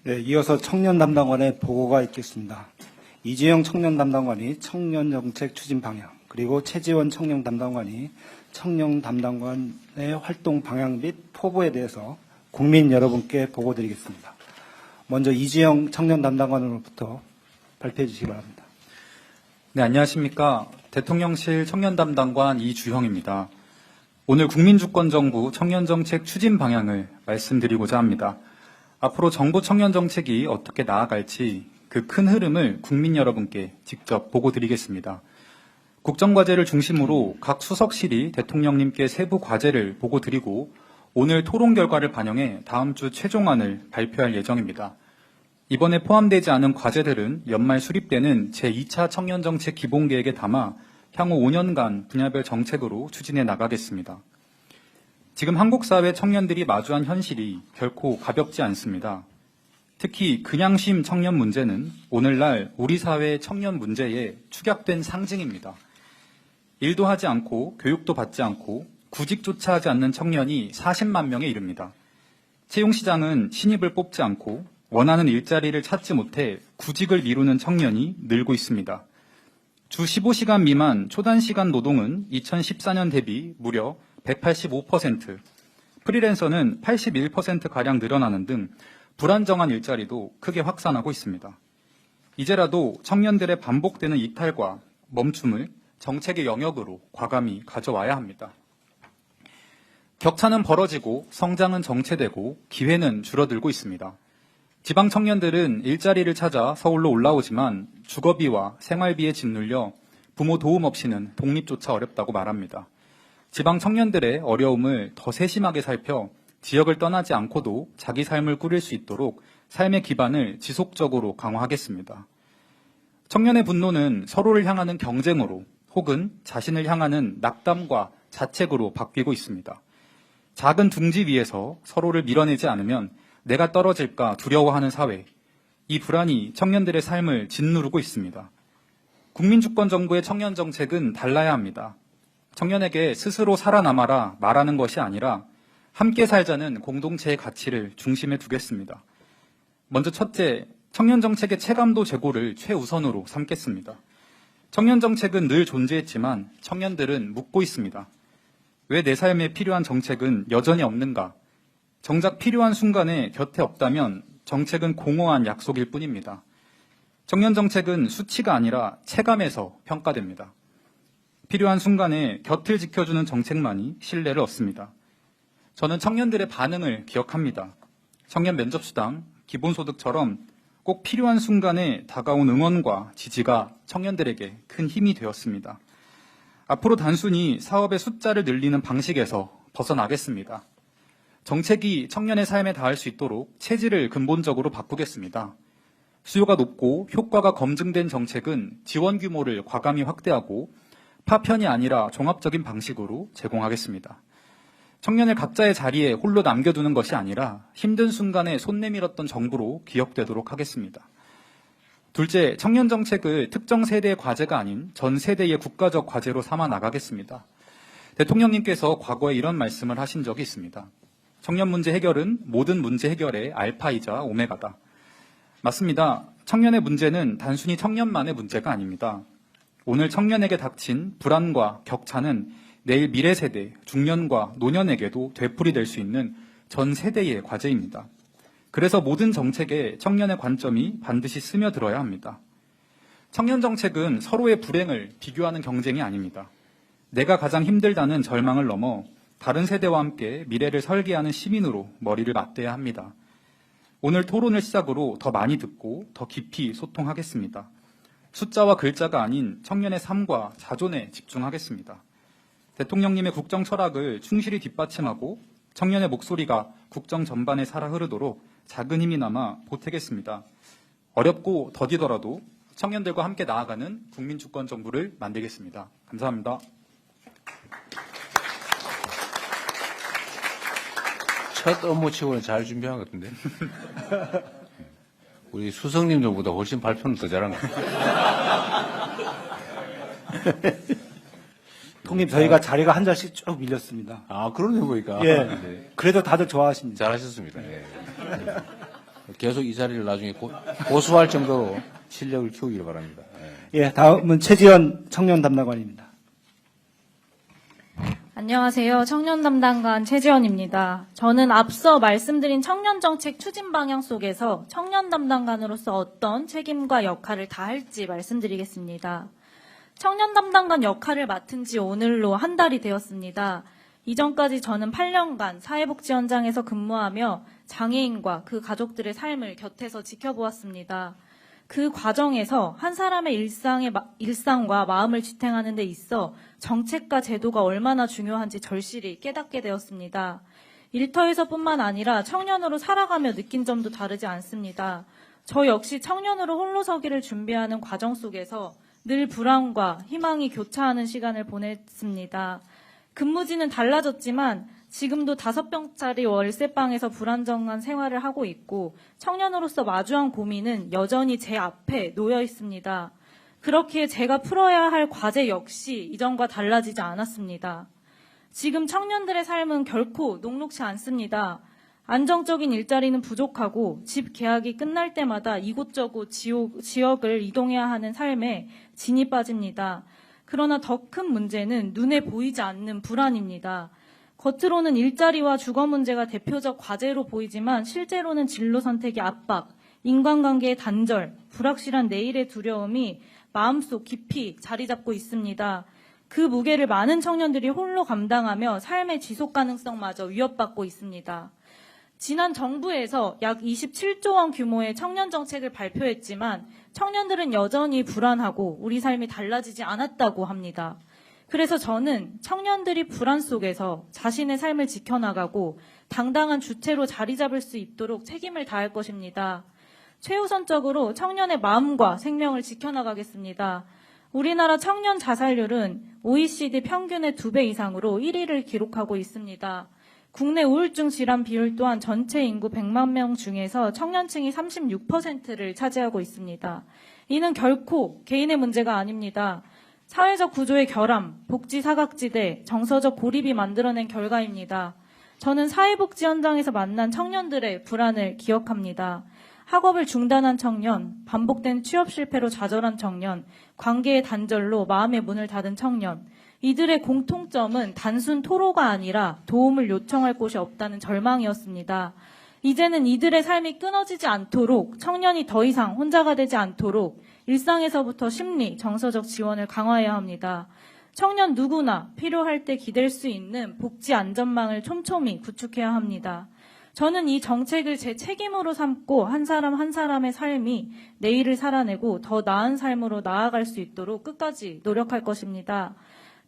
네, 이어서 청년 담당관의 보고가 있겠습니다. 이재영 청년 담당관이 청년 정책 추진 방향, 그리고 최지원 청년 담당관이 청년 담당관의 활동 방향 및 포부에 대해서 국민 여러분께 보고드리겠습니다. 먼저 이재영 청년 담당관으로부터 발표해 주시기 바랍니다. 네, 안녕하십니까. 대통령실 청년 담당관 이주형입니다. 오늘 국민주권정부 청년정책 추진 방향을 말씀드리고자 합니다. 앞으로 정부 청년정책이 어떻게 나아갈지 그 큰 흐름을 국민 여러분께 직접 보고드리겠습니다. 국정과제를 중심으로 각 수석실이 대통령님께 세부 과제를 보고드리고 오늘 토론 결과를 반영해 다음 주 최종안을 발표할 예정입니다. 이번에 포함되지 않은 과제들은 연말 수립되는 제2차 청년정책 기본계획에 담아 향후 5년간 분야별 정책으로 추진해 나가겠습니다. 지금 한국 사회 청년들이 마주한 현실이 결코 가볍지 않습니다. 특히 그냥심 청년 문제는 오늘날 우리 사회의 청년 문제의 축약된 상징입니다. 일도 하지 않고 교육도 받지 않고 구직조차 하지 않는 청년이 40만 명에 이릅니다. 채용시장은 신입을 뽑지 않고 원하는 일자리를 찾지 못해 구직을 미루는 청년이 늘고 있습니다. 주 15시간 미만 초단시간 노동은 2014년 대비 무려 185%, 프리랜서는 81%가량 늘어나는 등 불안정한 일자리도 크게 확산하고 있습니다. 이제라도 청년들의 반복되는 이탈과 멈춤을 정책의 영역으로 과감히 가져와야 합니다. 격차는 벌어지고 성장은 정체되고 기회는 줄어들고 있습니다. 지방 청년들은 일자리를 찾아 서울로 올라오지만 주거비와 생활비에 짓눌려 부모 도움 없이는 독립조차 어렵다고 말합니다. 지방 청년들의 어려움을 더 세심하게 살펴 지역을 떠나지 않고도 자기 삶을 꾸릴 수 있도록 삶의 기반을 지속적으로 강화하겠습니다. 청년의 분노는 서로를 향하는 경쟁으로 혹은 자신을 향하는 낙담과 자책으로 바뀌고 있습니다. 작은 둥지 위에서 서로를 밀어내지 않으면 내가 떨어질까 두려워하는 사회, 이 불안이 청년들의 삶을 짓누르고 있습니다. 국민주권 정부의 청년 정책은 달라야 합니다. 청년에게 스스로 살아남아라 말하는 것이 아니라 함께 살자는 공동체의 가치를 중심에 두겠습니다. 먼저 첫째, 청년 정책의 체감도 제고를 최우선으로 삼겠습니다. 청년 정책은 늘 존재했지만 청년들은 묻고 있습니다. 왜 내 삶에 필요한 정책은 여전히 없는가? 정작 필요한 순간에 곁에 없다면 정책은 공허한 약속일 뿐입니다. 청년 정책은 수치가 아니라 체감에서 평가됩니다. 필요한 순간에 곁을 지켜주는 정책만이 신뢰를 얻습니다. 저는 청년들의 반응을 기억합니다. 청년 면접수당, 기본소득처럼 꼭 필요한 순간에 다가온 응원과 지지가 청년들에게 큰 힘이 되었습니다. 앞으로 단순히 사업의 숫자를 늘리는 방식에서 벗어나겠습니다. 정책이 청년의 삶에 닿을 수 있도록 체질을 근본적으로 바꾸겠습니다. 수요가 높고 효과가 검증된 정책은 지원 규모를 과감히 확대하고 파편이 아니라 종합적인 방식으로 제공하겠습니다. 청년을 각자의 자리에 홀로 남겨두는 것이 아니라 힘든 순간에 손 내밀었던 정부로 기억되도록 하겠습니다. 둘째, 청년 정책을 특정 세대의 과제가 아닌 전 세대의 국가적 과제로 삼아 나가겠습니다. 대통령님께서 과거에 이런 말씀을 하신 적이 있습니다. 청년 문제 해결은 모든 문제 해결의 알파이자 오메가다. 맞습니다. 청년의 문제는 단순히 청년만의 문제가 아닙니다. 오늘 청년에게 닥친 불안과 격차는 내일 미래 세대, 중년과 노년에게도 되풀이될 수 있는 전 세대의 과제입니다. 그래서 모든 정책에 청년의 관점이 반드시 스며들어야 합니다. 청년 정책은 서로의 불행을 비교하는 경쟁이 아닙니다. 내가 가장 힘들다는 절망을 넘어 다른 세대와 함께 미래를 설계하는 시민으로 머리를 맞대야 합니다. 오늘 토론을 시작으로 더 많이 듣고 더 깊이 소통하겠습니다. 숫자와 글자가 아닌 청년의 삶과 자존에 집중하겠습니다. 대통령님의 국정 철학을 충실히 뒷받침하고 청년의 목소리가 국정 전반에 살아 흐르도록 작은 힘이나마 보태겠습니다. 어렵고 더디더라도 청년들과 함께 나아가는 국민주권 정부를 만들겠습니다. 감사합니다. 첫 업무치고는 잘 준비한 것 같은데. 우리 수석님들보다 훨씬 발표는 더 잘한 것 같아요. 통님, 저희가 자리가 한 자씩 쭉 밀렸습니다. 아, 그러네 보니까. 예. 네. 그래도 다들 좋아하십니다. 잘하셨습니다. 예. 계속 이 자리를 나중에 고수할 정도로 실력을 키우기를 바랍니다. 예, 다음은 최지원 청년 담당관입니다. 안녕하세요. 청년 담당관 최지원입니다. 저는 앞서 말씀드린 청년 정책 추진 방향 속에서 청년 담당관으로서 어떤 책임과 역할을 다할지 말씀드리겠습니다. 청년 담당관 역할을 맡은 지 오늘로 한 달이 되었습니다. 이전까지 저는 8년간 사회복지 현장에서 근무하며 장애인과 그 가족들의 삶을 곁에서 지켜보았습니다. 그 과정에서 한 사람의 일상과 마음을 지탱하는 데 있어 정책과 제도가 얼마나 중요한지 절실히 깨닫게 되었습니다. 일터에서뿐만 아니라 청년으로 살아가며 느낀 점도 다르지 않습니다. 저 역시 청년으로 홀로 서기를 준비하는 과정 속에서 늘 불안과 희망이 교차하는 시간을 보냈습니다. 근무지는 달라졌지만 지금도 5평짜리 월세방에서 불안정한 생활을 하고 있고 청년으로서 마주한 고민은 여전히 제 앞에 놓여 있습니다. 그렇기에 제가 풀어야 할 과제 역시 이전과 달라지지 않았습니다. 지금 청년들의 삶은 결코 녹록지 않습니다. 안정적인 일자리는 부족하고 집 계약이 끝날 때마다 이곳저곳 지역을 이동해야 하는 삶에 진이 빠집니다. 그러나 더 큰 문제는 눈에 보이지 않는 불안입니다. 겉으로는 일자리와 주거 문제가 대표적 과제로 보이지만 실제로는 진로 선택의 압박, 인간관계의 단절, 불확실한 내일의 두려움이 마음속 깊이 자리 잡고 있습니다. 그 무게를 많은 청년들이 홀로 감당하며 삶의 지속 가능성마저 위협받고 있습니다. 지난 정부에서 약 27조 원 규모의 청년 정책을 발표했지만 청년들은 여전히 불안하고 우리 삶이 달라지지 않았다고 합니다. 그래서 저는 청년들이 불안 속에서 자신의 삶을 지켜나가고 당당한 주체로 자리 잡을 수 있도록 책임을 다할 것입니다. 최우선적으로 청년의 마음과 생명을 지켜나가겠습니다. 우리나라 청년 자살률은 OECD 평균의 2배 이상으로 1위를 기록하고 있습니다. 국내 우울증 질환 비율 또한 전체 인구 100만 명 중에서 청년층이 36%를 차지하고 있습니다. 이는 결코 개인의 문제가 아닙니다. 사회적 구조의 결함, 복지 사각지대, 정서적 고립이 만들어낸 결과입니다. 저는 사회복지 현장에서 만난 청년들의 불안을 기억합니다. 학업을 중단한 청년, 반복된 취업 실패로 좌절한 청년, 관계의 단절로 마음의 문을 닫은 청년, 이들의 공통점은 단순 토로가 아니라 도움을 요청할 곳이 없다는 절망이었습니다. 이제는 이들의 삶이 끊어지지 않도록 청년이 더 이상 혼자가 되지 않도록 일상에서부터 심리, 정서적 지원을 강화해야 합니다. 청년 누구나 필요할 때 기댈 수 있는 복지 안전망을 촘촘히 구축해야 합니다. 저는 이 정책을 제 책임으로 삼고 한 사람 한 사람의 삶이 내일을 살아내고 더 나은 삶으로 나아갈 수 있도록 끝까지 노력할 것입니다.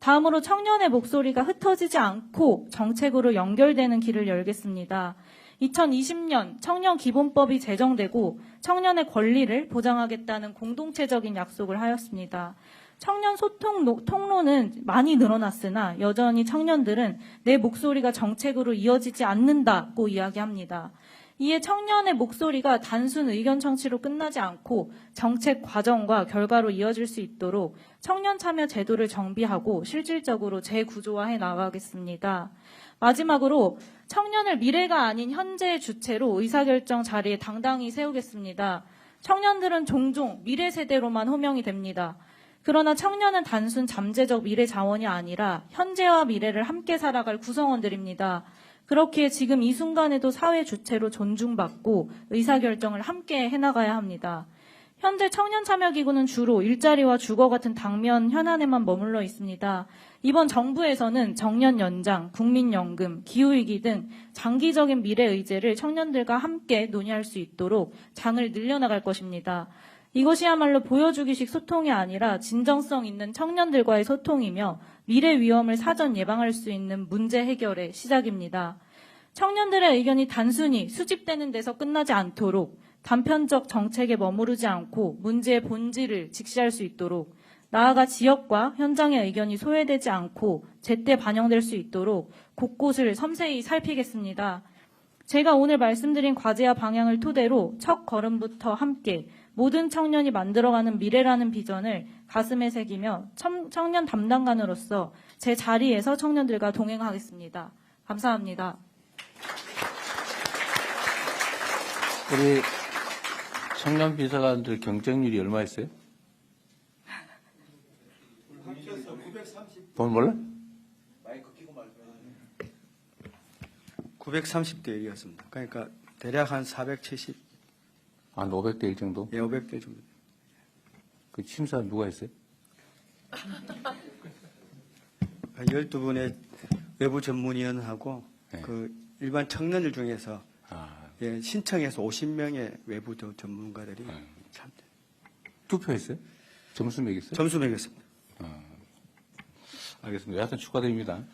다음으로 청년의 목소리가 흩어지지 않고 정책으로 연결되는 길을 열겠습니다. 2020년 청년기본법이 제정되고 청년의 권리를 보장하겠다는 공동체적인 약속을 하였습니다. 청년 소통 통로는 많이 늘어났으나 여전히 청년들은 내 목소리가 정책으로 이어지지 않는다고 이야기합니다. 이에 청년의 목소리가 단순 의견 청취로 끝나지 않고 정책 과정과 결과로 이어질 수 있도록 청년 참여 제도를 정비하고 실질적으로 재구조화해 나가겠습니다. 마지막으로 청년을 미래가 아닌 현재의 주체로 의사결정 자리에 당당히 세우겠습니다. 청년들은 종종 미래 세대로만 호명이 됩니다. 그러나 청년은 단순 잠재적 미래 자원이 아니라 현재와 미래를 함께 살아갈 구성원들입니다. 그렇기에 지금 이 순간에도 사회 주체로 존중받고 의사결정을 함께 해나가야 합니다. 현재 청년참여기구는 주로 일자리와 주거 같은 당면 현안에만 머물러 있습니다. 이번 정부에서는 정년 연장, 국민연금, 기후위기 등 장기적인 미래 의제를 청년들과 함께 논의할 수 있도록 장을 늘려나갈 것입니다. 이것이야말로 보여주기식 소통이 아니라 진정성 있는 청년들과의 소통이며 미래 위험을 사전 예방할 수 있는 문제 해결의 시작입니다. 청년들의 의견이 단순히 수집되는 데서 끝나지 않도록 단편적 정책에 머무르지 않고 문제의 본질을 직시할 수 있도록 나아가 지역과 현장의 의견이 소외되지 않고 제때 반영될 수 있도록 곳곳을 섬세히 살피겠습니다. 제가 오늘 말씀드린 과제와 방향을 토대로 첫 걸음부터 함께 모든 청년이 만들어가는 미래라는 비전을 가슴에 새기며 청년 담당관으로서 제 자리에서 청년들과 동행하겠습니다. 감사합니다. 우리 청년 비서관들 경쟁률이 얼마였어요? 돈 몰라? 930대 1이었습니다. 그러니까 대략 한 470, 한 500대 1 정도? 500대 정도. 그 심사 누가 했어요? 12분의 외부 전문위원하고 네. 그 일반 청년들 중에서 아, 예, 신청해서 50명의 외부 전문가들이 참 투표했어요? 점수 매겼어요? 점수 매겼습니다. 알겠습니다. 여하튼 축하드립니다.